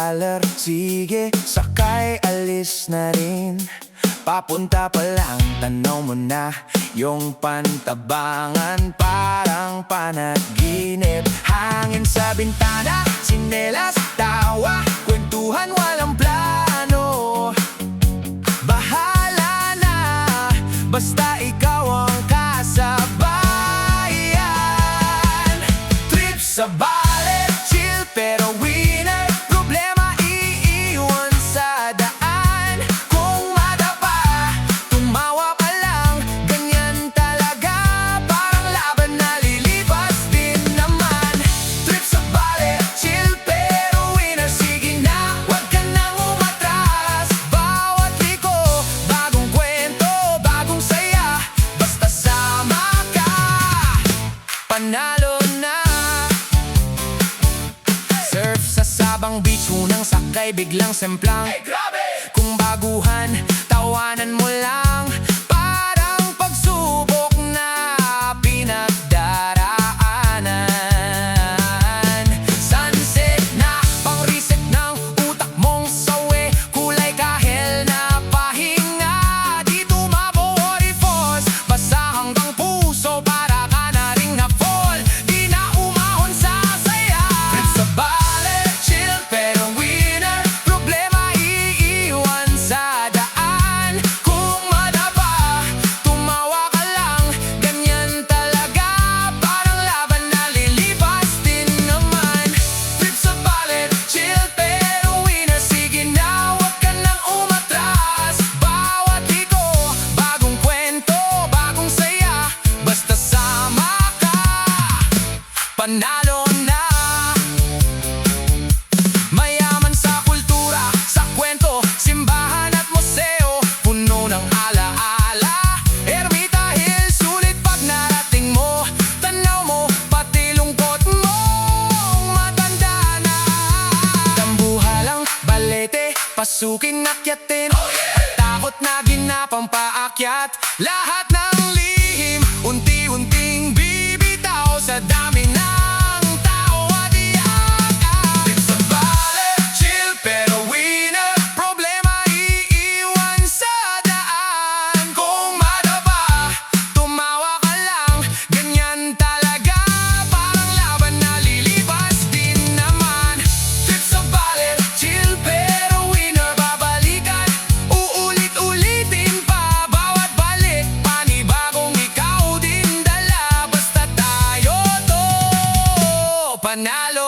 baler, sige, sakay, alis na rin. Papunta pa lang, tanaw mo na yung pantabangan, parang panaginip. Hangin sa bintana, tsinelas, tawa, kwentuhan, walang plano. Bahala na, basta ikaw ang kasabayan. Trip sa baler, chill pero winner. Problema iiwan sa daan. Kung madapa, tumawa ka lang. Ganyan talaga, parang laban na lilipas din naman. Trip sa baler, chill pero winner. Sige na, wag ka nang umatras. Bawat liko, bagong kwento, bagong saya. Basta sama ka, panalo na. Surf sa Sabang Beach, unang sakay, biglang semplang. Hey, grabe! Kung baguhan, tawanan mo lang. Parang pagsubok na pinagdaraanan. Sunset na, pang reset ng utak mong sawi. Kulay kahel na pahinga. Di tumabo waterfalls, basa hanggang puso. Para ka na ring na-fall, di na umahon sa saya. Trip sa baler, chill pero winner. Problema iiwan sa daan. Kung madapa, tumawa ka lang. Ganyan talaga, parang laban na lilipas din naman. Trip sa baler, chill pero winner. Sige na, wag ka nang umatras. Bawat liko, bagong kwento, bagong saya. Basta sama ka, panalo na. Mayaman sa kultura, sa kwento, simbahan at museo. Puno ng alaala, Ermita Hill, sulit pag narating mo. Tanaw mo, pati lungkot mo, matanda na. Tambuhalang balete, pasukin, akyatin. At takot na ginapang paakyat. Lahat ng lihim, unti-unting bibitaw sa dami ng tao at iyak. Trip sa baler, chill pero winner. Problema iiwan sa daan. Kung madapa, tumawa ka lang. Ganyan talaga, parang laban na lilipas din naman. Trip sa baler, chill pero winner. Babalikan, uulit-ulitin pa. Bawat balik, panibagong ikaw din dala. Basta tayo to, panalo